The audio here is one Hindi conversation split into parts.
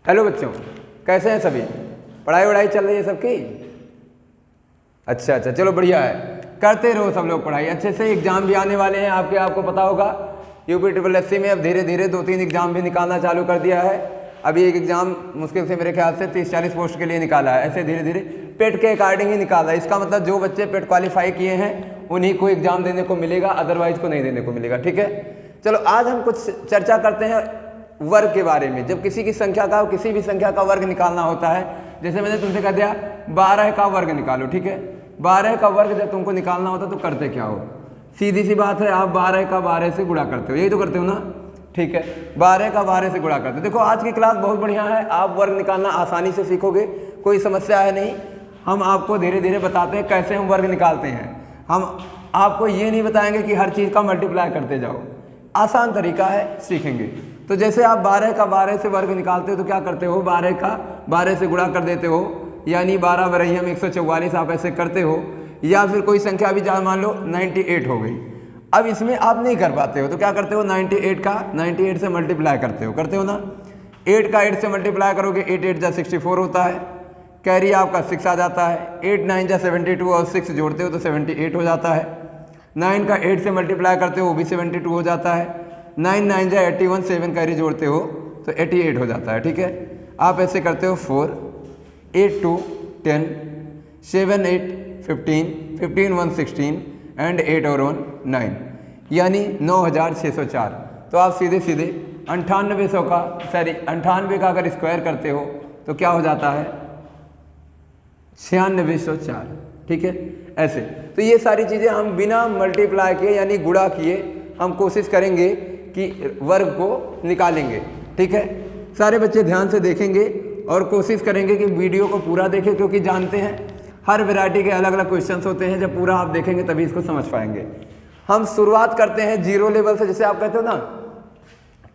हेलो बच्चों, कैसे हैं सभी? पढ़ाई वढ़ाई चल रही है सबकी? अच्छा, चलो बढ़िया है, करते रहो सब लोग पढ़ाई अच्छे से। एग्जाम भी आने वाले हैं आपको पता होगा। UPSSC में अब धीरे धीरे 2-3 एग्जाम भी निकालना चालू कर दिया है। अभी एक एग्जाम मुश्किल से मेरे ख्याल से 30-40 पोस्ट के लिए निकाला है। ऐसे धीरे धीरे पेट के अकॉर्डिंग ही निकाला है। इसका मतलब जो बच्चे पेट क्वालिफाई किए हैं उन्हीं को एग्जाम देने को मिलेगा, अदरवाइज को नहीं देने को मिलेगा। ठीक है, चलो आज हम कुछ चर्चा करते हैं वर्ग के बारे में। जब किसी भी संख्या का वर्ग निकालना होता है, जैसे मैंने तुमसे कह दिया 12 का वर्ग निकालो। ठीक है, 12 का वर्ग जब तुमको निकालना होता तो करते क्या हो? सीधी सी बात है, आप 12 का 12 से गुणा करते हो, यही तो करते हो ना। ठीक है, 12 का 12 से गुणा करते हो। देखो आज की क्लास बहुत बढ़िया है, आप वर्ग निकालना आसानी से सीखोगे, कोई समस्या है नहीं। हम आपको धीरे धीरे बताते हैं कैसे हम वर्ग निकालते हैं। हम आपको ये नहीं बताएंगे कि हर चीज़ का मल्टीप्लाई करते जाओ, आसान तरीका है, सीखेंगे। तो जैसे आप 12 का 12 से वर्ग निकालते हो तो क्या करते हो? 12 का 12 से गुणा कर देते हो, यानी 12 बरहिया में 144 आप ऐसे करते हो। या फिर कोई संख्या भी जहाँ मान लो 98 हो गई। अब इसमें आप नहीं कर पाते हो तो क्या करते हो? 98 से मल्टीप्लाई करते हो ना। 8 का 8 से मल्टीप्लाई करोगे, 8 8 जा 64 होता है, कैरी आपका 6 आ जाता है। 8 9 जा 72 और 6 जोड़ते हो तो 78 हो जाता है। 9 का 8 से मल्टीप्लाई करते हो, वो भी 72 हो जाता है। 9 9 जा 81, 7 कैरी जोड़ते हो तो 88 हो जाता है। ठीक है, आप ऐसे करते हो 4 8 2 10 7 8 15 15 1 16 एंड 8 और 1 9, यानी 9604। तो आप सीधे 98 का अगर स्क्वायर करते हो तो क्या हो जाता है? 9604। ठीक है, ऐसे। तो ये सारी चीज़ें हम बिना मल्टीप्लाई किए यानी गुणा किए हम कोशिश करेंगे कि वर्ग को निकालेंगे। ठीक है, सारे बच्चे ध्यान से देखेंगे और कोशिश करेंगे कि वीडियो को पूरा देखें, क्योंकि जानते हैं हर वैरायटी के अलग अलग क्वेश्चंस होते हैं। जब पूरा आप देखेंगे तभी इसको समझ पाएंगे। हम शुरुआत करते हैं जीरो लेवल से। जैसे आप कहते हो ना,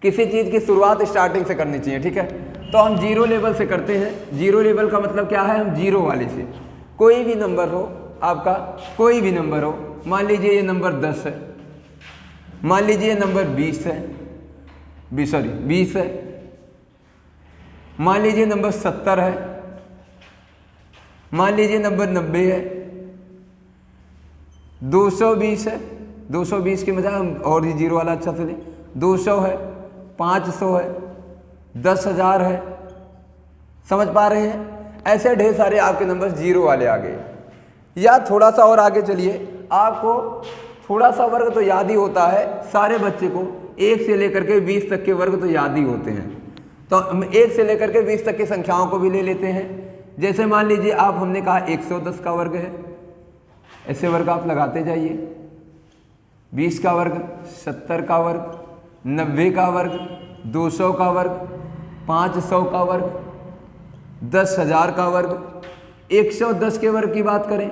किसी चीज़ की शुरुआत स्टार्टिंग से करनी चाहिए। ठीक है, तो हम जीरो लेवल से करते हैं। जीरो लेवल का मतलब क्या है? हम जीरो वाले से, कोई भी नंबर हो आपका, कोई भी नंबर हो। मान लीजिए ये नंबर 10 है, मान लीजिए ये नंबर 20 है, 20 है। मान लीजिए नंबर 70 है, मान लीजिए नंबर 90 है, 220 है। 220 के बजाय हम और ही जीरो वाला अच्छा से दें। 200 है, 500 है, 10,000 है। समझ पा रहे हैं? ऐसे ढेर सारे आपके नंबर जीरो वाले आ गए। या थोड़ा सा और आगे चलिए, आपको थोड़ा सा वर्ग तो याद ही होता है। सारे बच्चे को 1 से लेकर के 20 तक के वर्ग तो याद ही होते हैं। तो हम 1 से लेकर के 20 तक की संख्याओं को भी ले लेते हैं। जैसे मान लीजिए आप, हमने कहा 110 का वर्ग है, ऐसे वर्ग आप लगाते जाइए। 20 का वर्ग, 70 का वर्ग, 90 का वर्ग, 200 का वर्ग, 500 का वर्ग, 10,000 का वर्ग। 110 के वर्ग की बात करें,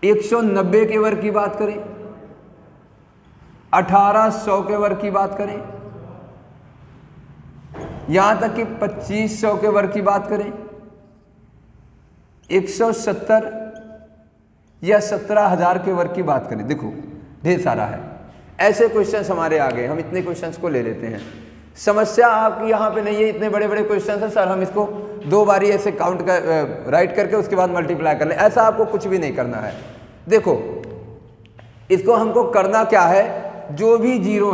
190 के वर्ग की बात करें, 1800 के वर्ग की बात करें, यहां तक कि 2500 के वर्ग की बात करें, 170 या 17,000 के वर्ग की बात करें। देखो ढेर सारा है। ऐसे क्वेश्चंस हमारे आ गए, हम इतने क्वेश्चंस को ले लेते हैं। समस्या आपकी यहाँ पे नहीं है, इतने बड़े बड़े क्वेश्चंस हैं सर, हम इसको 2 बारी ऐसे काउंट कर राइट करके उसके बाद मल्टीप्लाई कर लें। ऐसा आपको कुछ भी नहीं करना है। देखो इसको हमको करना क्या है, जो भी जीरो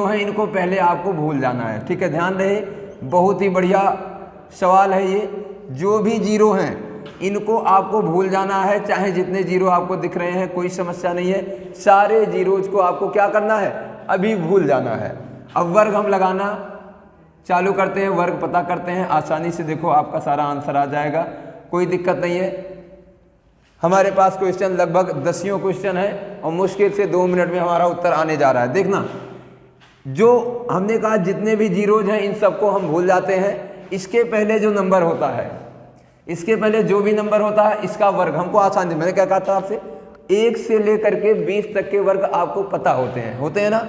हैं इनको पहले आपको भूल जाना है। ठीक है, ध्यान रहे, बहुत ही बढ़िया सवाल है ये। जो भी जीरो हैं इनको आपको भूल जाना है, चाहे जितने जीरो आपको दिख रहे हैं, कोई समस्या नहीं है। सारे जीरोज को आपको क्या करना है? अभी भूल जाना है। अब वर्ग हम लगाना चालू करते हैं, वर्ग पता करते हैं। आसानी से देखो आपका सारा आंसर आ जाएगा, कोई दिक्कत नहीं है। हमारे पास क्वेश्चन लगभग 10 क्वेश्चन है और मुश्किल से 2 मिनट में हमारा उत्तर आने जा रहा है। देखना, जो हमने कहा जितने भी जीरोज हैं इन सबको हम भूल जाते हैं। इसके पहले जो नंबर होता है, इसके पहले जो भी नंबर होता है, इसका वर्ग हमको आसान है। मैंने क्या कहा था आपसे, 1 से लेकर के 20 तक के वर्ग आपको पता होते हैं ना।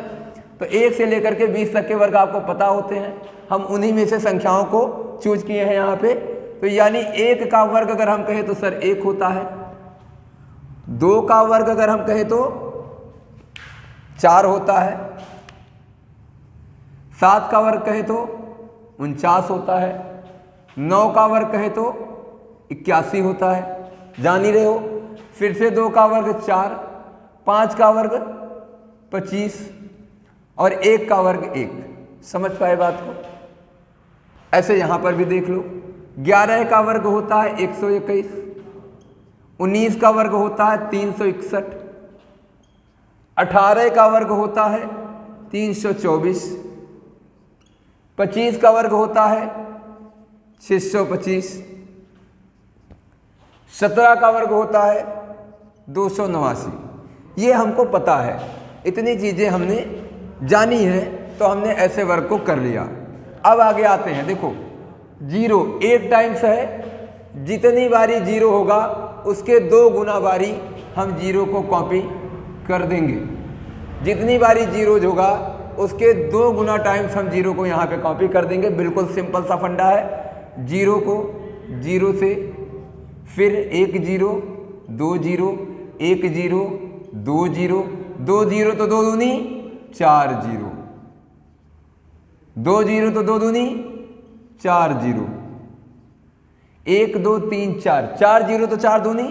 तो 1 से लेकर के 20 तक के वर्ग आपको पता होते हैं। हम उन्हीं में से संख्याओं को चूज किए हैं यहाँ पे। तो यानी 1 का वर्ग अगर हम कहें तो सर 1 होता है। 2 का वर्ग अगर हम कहें तो 4 होता है। 7 का वर्ग कहें तो 49 होता है। 9 का वर्ग कहे तो 81 होता है, जान ही रहे हो। फिर से 2 का वर्ग 4, 5 का वर्ग 25 और 1 का वर्ग 1। समझ पाए बात को? ऐसे यहां पर भी देख लो। 11 का वर्ग होता है 121, 19 का वर्ग होता है 361, 18 का वर्ग होता है 324, 25 का वर्ग होता है 625, 17 का वर्ग होता है 289। ये हमको पता है, इतनी चीजें हमने जानी है, तो हमने ऐसे वर्ग को कर लिया। अब आगे आते हैं। देखो, 0 1 टाइम्स है, जितनी बारी 0 होगा उसके 2 गुना बारी हम 0 को कॉपी कर देंगे। जितनी बारी 0 होगा उसके 2 गुना टाइम्स हम 0 को यहाँ पे कॉपी कर देंगे। बिल्कुल सिंपल सा फंडा है। 0 को 0 से, फिर 1 0, 2 0, 1 0, 2 0, 2 0 तो 2 दूनी 4 0, 2 0 तो 2 दूनी 4 0, 1 2 3 4, 4 0 तो 4 दूनी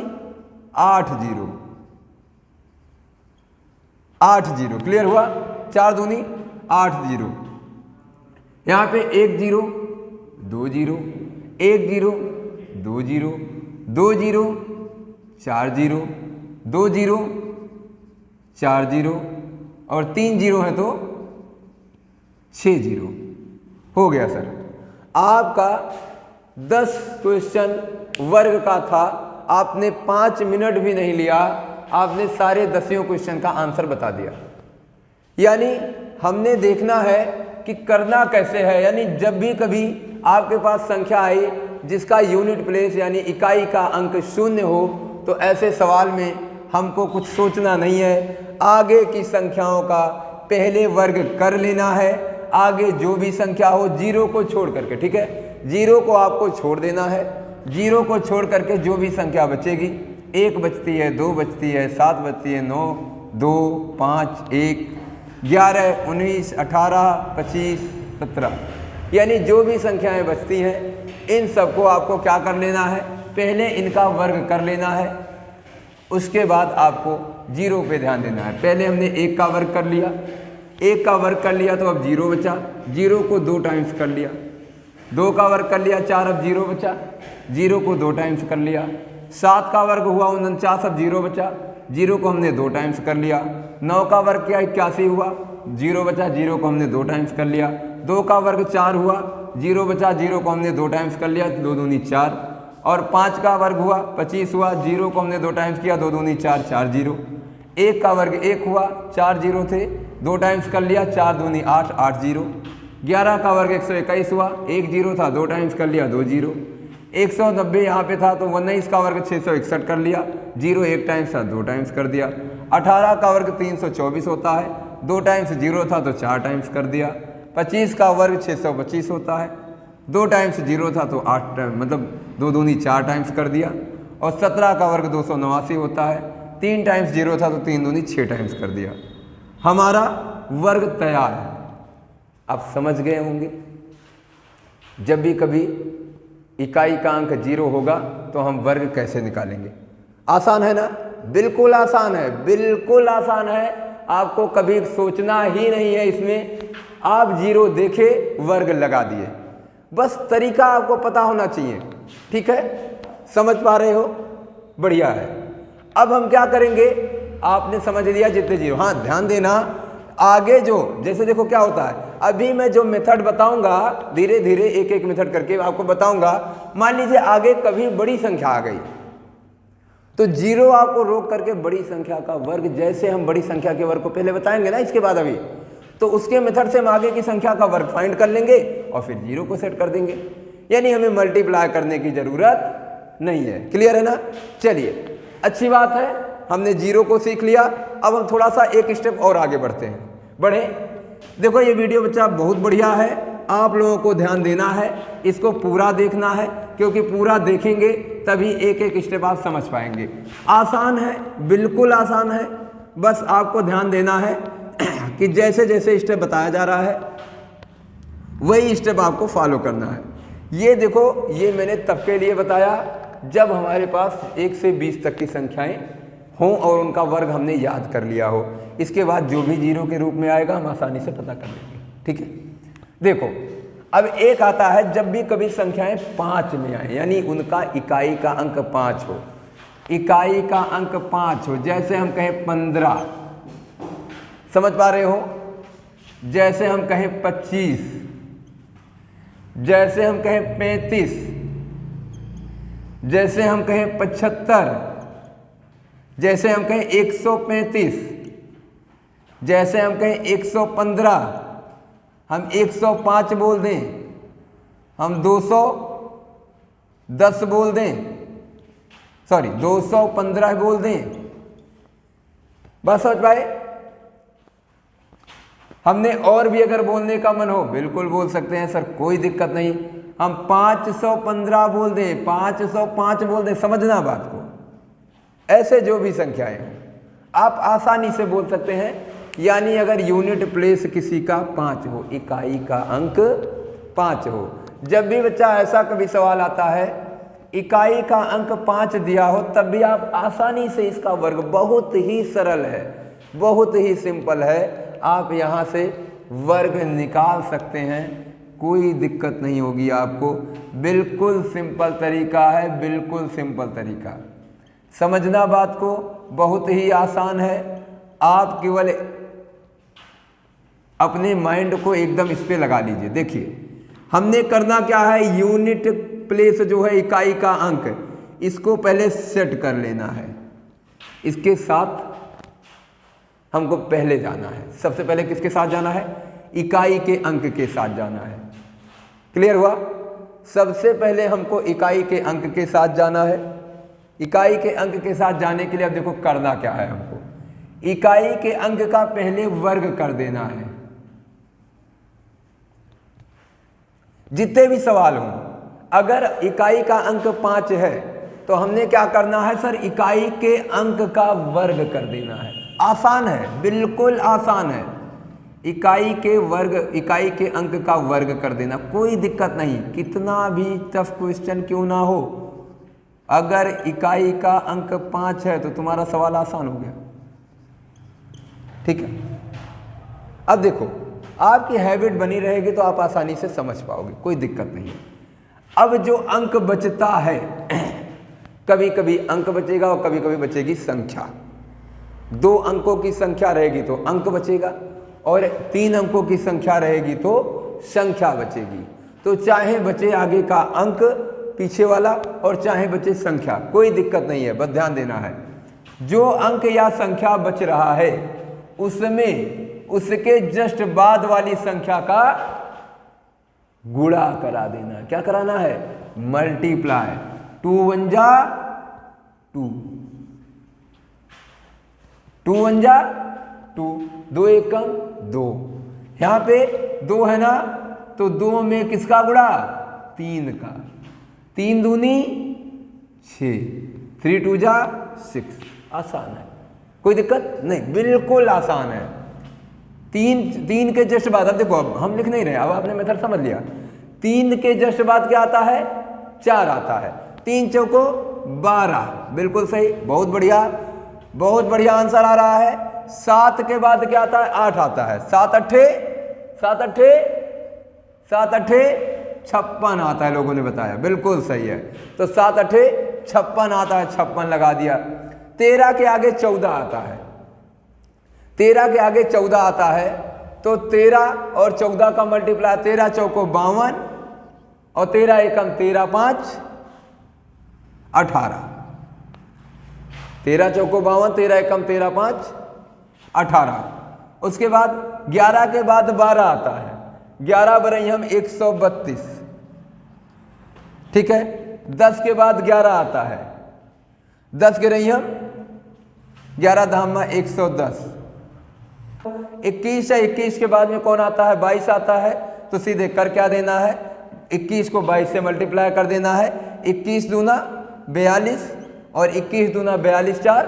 8 0, 8 0। क्लियर हुआ? 4 दूनी 8 0। यहां पे 1 0, 2 0, 1 0, 2 0, 2 0, 4 0, 2 0, 4 0 और 3 0 है तो 6 0 हो गया। सर आपका 10 क्वेश्चन वर्ग का था, आपने 5 मिनट भी नहीं लिया, आपने सारे 10 क्वेश्चन का आंसर बता दिया। यानी हमने देखना है कि करना कैसे है। यानी जब भी कभी आपके पास संख्या आई जिसका यूनिट प्लेस यानी इकाई का अंक 0 हो, तो ऐसे सवाल में हमको कुछ सोचना नहीं है। आगे की संख्याओं का पहले वर्ग कर लेना है। आगे जो भी संख्या हो 0 को छोड़ करके, ठीक है, 0 को आपको छोड़ देना है। 0 को छोड़ करके जो भी संख्या बचेगी, 1 बचती है, 2 बचती है, 7 बचती है, 9, 2, 5, 1, 11, 19, 18, 25, 17, यानी जो भी संख्याएं बचती हैं इन सबको आपको क्या कर लेना है, पहले इनका वर्ग कर लेना है। उसके बाद आपको 0 पे ध्यान देना है। पहले हमने 1 का वर्ग कर लिया, 1 का वर्ग कर लिया तो अब 0 बचा। 0 को 2 टाइम्स कर लिया। 2 का वर्ग कर लिया 4, अब 0 बचा। 0 को 2 टाइम्स कर लिया। 7 का वर्ग हुआ 49, अब 0 बचा। 0 को हमने 2 टाइम्स कर लिया। 9 का वर्ग किया 81 हुआ, 0 बचा। 0 को हमने 2 टाइम्स कर लिया। 2 का वर्ग 4 हुआ, 0 बचा। 0 को हमने 2 टाइम्स कर लिया, 2 दूनी 4। और 5 का वर्ग हुआ 25 हुआ, 0 को हमने 2 टाइम्स किया, 2 दूनी 4, 4 0। 1 का वर्ग 1 हुआ, 4 0 थे, 2 टाइम्स कर लिया, 4 दूनी 8, 8 0। 11 का वर्ग 121 हुआ, 1 0 था, 2 टाइम्स कर लिया, 2 0। 190 यहाँ पे था तो 19 का वर्ग 661 कर लिया, 0 1 टाइम्स था, 2 टाइम्स कर दिया। 18 का वर्ग 324 होता है, 2 टाइम्स 0 था तो 4 टाइम्स कर दिया। 25 का वर्ग 625 होता है, 2 टाइम्स 0 था तो 8 मतलब 2 दूनी 4 टाइम्स कर दिया। और 17 का वर्ग 289 होता है, 3 टाइम्स 0 था तो 3 दूनी 6 टाइम्स कर दिया। हमारा वर्ग तैयार है। आप समझ गए होंगे, जब भी कभी इकाई का अंक 0 होगा तो हम वर्ग कैसे निकालेंगे। आसान है ना? बिल्कुल आसान है, बिल्कुल आसान है। आपको कभी सोचना ही नहीं है इसमें। आप 0 देखे, वर्ग लगा दिए, बस तरीका आपको पता होना चाहिए। ठीक है, समझ पा रहे हो? बढ़िया है। अब हम क्या करेंगे, आपने समझ लिया जितने 0। हाँ, ध्यान देना, आगे जो जैसे देखो क्या होता है, अभी मैं जो मेथड बताऊंगा धीरे धीरे एक एक मेथड करके आपको बताऊंगा। मान लीजिए आगे कभी बड़ी संख्या आ गई तो 0 आपको रोक करके बड़ी संख्या का वर्ग, जैसे हम बड़ी संख्या के वर्ग को पहले बताएंगे ना इसके बाद अभी, तो उसके मेथड से हम आगे की संख्या का वर्ग फाइंड कर लेंगे और फिर 0 को सेट कर देंगे। यानी हमें मल्टीप्लाई करने की जरूरत नहीं है। क्लियर है ना? चलिए, अच्छी बात है, हमने 0 को सीख लिया। अब हम थोड़ा सा एक स्टेप और आगे बढ़ते हैं। बढ़े? देखो ये वीडियो बच्चा बहुत बढ़िया है, आप लोगों को ध्यान देना है, इसको पूरा देखना है, क्योंकि पूरा देखेंगे तभी एक एक स्टेप आप समझ पाएंगे। आसान है, बिल्कुल आसान है, बस आपको ध्यान देना है कि जैसे जैसे स्टेप बताया जा रहा है वही स्टेप आपको फॉलो करना है। ये देखो, ये मैंने तब के लिए बताया जब हमारे पास 1 से 20 तक की संख्याएं हों और उनका वर्ग हमने याद कर लिया हो। इसके बाद जो भी जीरो के रूप में आएगा हम आसानी से पता कर लेंगे। ठीक है, देखो अब एक आता है जब भी कभी संख्याएं 5 में आए, यानी उनका इकाई का अंक 5 हो, इकाई का अंक 5 हो। जैसे हम कहें 15, समझ पा रहे हो, जैसे हम कहें 25, जैसे हम कहें 35, जैसे हम कहें 75, जैसे हम कहें 135, जैसे हम कहें 115, हम 105 बोल दें, हम 210 बोल दें, सॉरी 215 बोल दें, बस समझ पाए। हमने और भी अगर बोलने का मन हो बिल्कुल बोल सकते हैं सर, कोई दिक्कत नहीं। हम 515 बोल दें, 505 बोल दें, समझना बात को। ऐसे जो भी संख्याएं आप आसानी से बोल सकते हैं। यानी अगर यूनिट प्लेस किसी का 5 हो, इकाई का अंक 5 हो, जब भी बच्चा ऐसा कभी सवाल आता है इकाई का अंक 5 दिया हो, तब भी आप आसानी से इसका वर्ग, बहुत ही सरल है, बहुत ही सिंपल है, आप यहाँ से वर्ग निकाल सकते हैं, कोई दिक्कत नहीं होगी आपको। बिल्कुल सिंपल तरीका है, बिल्कुल सिंपल तरीका। समझना बात को, बहुत ही आसान है। आप केवल अपने माइंड को एकदम इस पे लगा लीजिए। देखिए हमने करना क्या है, यूनिट प्लेस जो है इकाई का अंक, इसको पहले सेट कर लेना है। इसके साथ हमको पहले जाना है। सबसे पहले किसके साथ जाना है, इकाई के अंक के साथ जाना है। क्लियर हुआ? सबसे पहले हमको इकाई के अंक के साथ जाना है। इकाई के अंक के साथ जाने के लिए अब देखो करना क्या है, हमको इकाई के अंक का पहले वर्ग कर देना है। जितने भी सवाल हों, अगर इकाई का अंक 5 है तो हमने क्या करना है सर, इकाई के अंक का वर्ग कर देना है। आसान है, बिल्कुल आसान है। इकाई के वर्ग, इकाई के अंक का वर्ग कर देना, कोई दिक्कत नहीं। कितना भी टफ क्वेश्चन क्यों ना हो, अगर इकाई का अंक 5 है तो तुम्हारा सवाल आसान हो गया। ठीक है, अब देखो आपकी हैबिट बनी रहेगी तो आप आसानी से समझ पाओगे, कोई दिक्कत नहीं है। अब जो अंक बचता है, कभी कभी अंक बचेगा और कभी कभी बचेगी संख्या। 2 अंकों की संख्या रहेगी तो अंक बचेगा, और 3 अंकों की संख्या रहेगी तो संख्या बचेगी। तो चाहे बचे आगे का अंक पीछे वाला और चाहे बचे संख्या, कोई दिक्कत नहीं है। बस ध्यान देना है, जो अंक या संख्या बच रहा है उसमें उसके जस्ट बाद वाली संख्या का गुणा करा देना। क्या कराना है, मल्टीप्लाई। 2 1 जा 2, 2 1 जा 2, 2 1 कम 2। यहां पे 2 है ना, तो 2 में किसका गुणा, 3 का। 3 दूनी 6, 3 2 जा 6। आसान है, कोई दिक्कत नहीं, बिल्कुल आसान है। 3 के जस्ट बाद, अब देखो अब हम लिख नहीं रहे, अब आपने मेथड समझ लिया। 3 के जस्ट बाद क्या आता है, 4 आता है। 3 चौको 12, बिल्कुल सही, बहुत बढ़िया, बहुत बढ़िया आंसर आ रहा है। 7 के बाद क्या आता है, 8 आता है। 7 8 56 आता है, लोगों ने बताया, बिल्कुल सही है। तो 7 8 56 आता है, 56 लगा दिया। 13 के आगे 14 आता है, 13 के आगे 14 आता है, तो 13 और 14 का मल्टीप्लाई, 13 चौको 52 और 13 एकम 13 5 18। 13 चौको 52, 13 एकम 13 5 18। उसके बाद 11 के बाद 12 आता है, 11 बरई हम 132। ठीक है, 10 के बाद 11 आता है, 10 के रही हम 11 धाम 110। 21 है, 21 के बाद में कौन आता है, 22 आता है। तो सीधे कर क्या देना है, 21 को 22 से मल्टीप्लाई कर देना है। 21 दूना 42 और 21 दूना 42 4,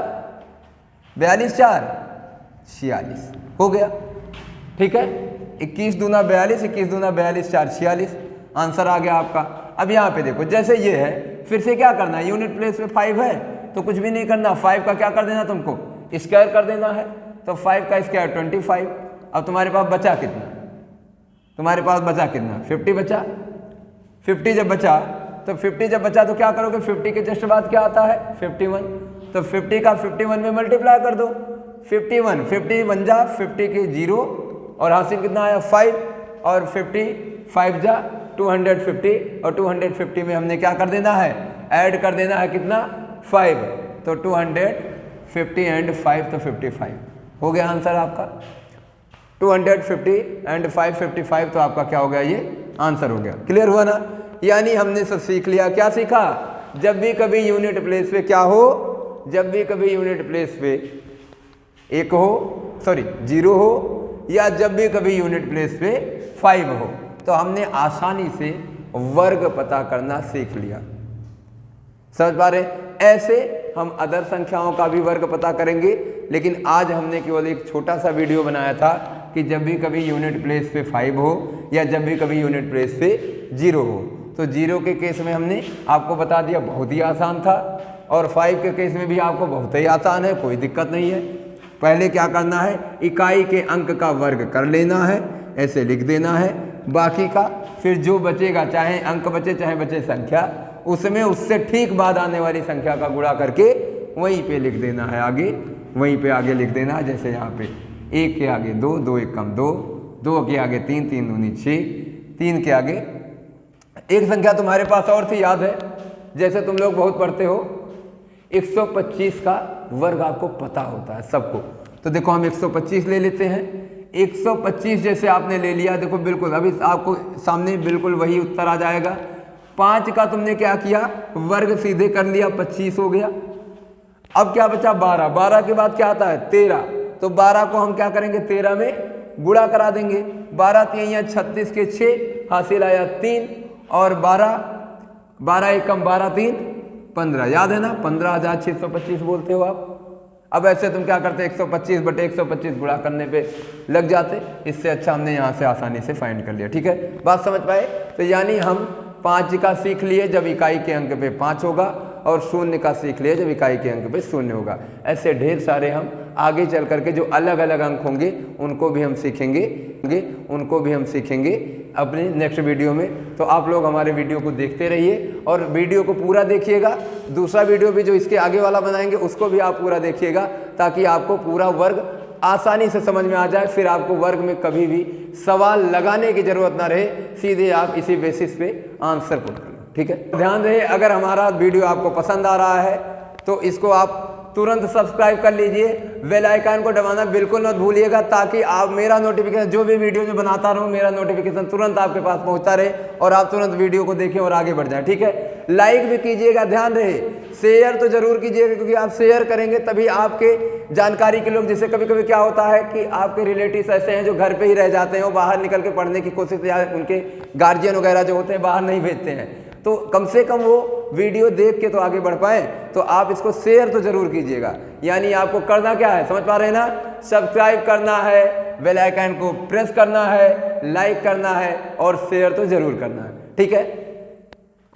42 4 46 हो गया। ठीक है, 21 दूना 42, 21 दूना 42, 4 46, आंसर आ गया आपका। अब यहाँ पे देखो जैसे ये है, फिर से क्या करना है, यूनिट प्लेस पे 5 है तो कुछ भी नहीं करना, 5 का क्या कर देना तुमको, स्क्वायर कर देना है, तो 5 का स्क्वायर 25। अब तुम्हारे पास बचा कितना, तुम्हारे पास बचा कितना, 50 बचा। 50 जब बचा तो 50 जब बचा तो क्या करोगे, 50 के जस्ट बाद क्या आता है 51, तो 50 का 51 में मल्टीप्लाई कर दो, 51 50 बन जा 50 के 0 और हासिल कितना आया 5, और 55 जा 250, और 250 में हमने क्या कर देना है, ऐड कर देना है कितना 5, तो 250 एंड 5 तो 55 हो गया आंसर आपका। 250 एंड 5 55 तो आपका क्या हो गया, ये आंसर हो गया। क्लियर हुआ ना, यानी हमने सब सीख लिया। क्या सीखा, जब भी कभी यूनिट प्लेस पे क्या हो, जब भी कभी यूनिट प्लेस पे 1 हो, सॉरी 0 हो, या जब भी कभी यूनिट प्लेस पे 5 हो, तो हमने आसानी से वर्ग पता करना सीख लिया। समझ पा रहे, ऐसे हम अदर संख्याओं का भी वर्ग पता करेंगे, लेकिन आज हमने केवल एक छोटा सा वीडियो बनाया था कि जब भी कभी यूनिट प्लेस पे 5 हो या जब भी कभी यूनिट प्लेस पे 0 हो, तो 0 के केस में हमने आपको बता दिया बहुत ही आसान था, और 5 के केस में भी आपको बहुत ही आसान है, कोई दिक्कत नहीं है। पहले क्या करना है, इकाई के अंक का वर्ग कर लेना है, ऐसे लिख देना है, बाकी का फिर जो बचेगा, चाहे अंक बचे चाहे बचे संख्या, उसमें उससे ठीक बाद आने वाली संख्या का गुणा करके वहीं पे लिख देना है, आगे वहीं पे आगे लिख देना है। जैसे यहाँ पे 1 के आगे 2, 2 1 कम 2, 2 के आगे 3, 3 दूनी 6, 3 के आगे एक संख्या तुम्हारे पास और थी, याद है, जैसे तुम लोग बहुत पढ़ते हो 125 का वर्ग आपको पता होता है सबको, तो देखो हम 125 ले लेते हैं। 125 जैसे आपने ले लिया, देखो बिल्कुल अभी आपको सामने बिल्कुल वही उत्तर आ जाएगा। 5 का तुमने क्या किया, वर्ग सीधे कर लिया, 25 हो गया। अब क्या बचा 12, 12 के बाद क्या आता है 13, तो 12 को हम क्या करेंगे 13 में गुणा करा देंगे, 12 3 36 के 6 हासिल आया 3, और 12 1 कम 12 3 15, याद है ना, 15,625 बोलते हो आप। अब ऐसे तुम क्या करते 125 बटे 125 गुणा करने पे लग जाते, इससे अच्छा हमने यहाँ से आसानी से फाइंड कर लिया। ठीक है, बात समझ पाए, तो यानी हम 5 का सीख लिए जब इकाई के अंक पे 5 होगा, और 0 का सीख लिए जब इकाई के अंक पे 0 होगा। ऐसे ढेर सारे हम आगे चल करके जो अलग अलग अंक होंगे उनको भी हम सीखेंगे अपने नेक्स्ट वीडियो में। तो आप लोग हमारे वीडियो को देखते रहिए और वीडियो को पूरा देखिएगा। दूसरा वीडियो भी जो इसके आगे वाला बनाएंगे उसको भी आप पूरा देखिएगा, ताकि आपको पूरा वर्ग आसानी से समझ में आ जाए, फिर आपको वर्ग में कभी भी सवाल लगाने की जरूरत ना रहे, सीधे आप इसी बेसिस पे आंसर पुट कर लो। ठीक है, ध्यान रहे, अगर हमारा वीडियो आपको पसंद आ रहा है तो इसको आप तुरंत सब्सक्राइब कर लीजिए, बेल आइकन को दबाना बिल्कुल मत भूलिएगा, ताकि आप मेरा नोटिफिकेशन जो भी वीडियो में बनाता रहूं, मेरा नोटिफिकेशन तुरंत आपके पास पहुंचता रहे और आप तुरंत वीडियो को देखें और आगे बढ़ जाएं। ठीक है, लाइक भी कीजिएगा, ध्यान रहे शेयर तो जरूर कीजिएगा, क्योंकि आप शेयर करेंगे तभी आपके जानकारी के लोग, जैसे कभी कभी क्या होता है कि आपके रिलेटिव्स ऐसे हैं जो घर पे ही रह जाते हैं, वो बाहर निकल के पढ़ने की कोशिश, या उनके गार्जियन वगैरह जो होते हैं बाहर नहीं भेजते हैं, तो कम से कम वो वीडियो देख के तो आगे बढ़ पाए, तो आप इसको शेयर तो जरूर कीजिएगा। यानी आपको करना क्या है, समझ पा रहे हैं ना, सब्सक्राइब करना है, बेल आइकन को प्रेस करना है, लाइक करना है और शेयर तो जरूर करना है। ठीक है।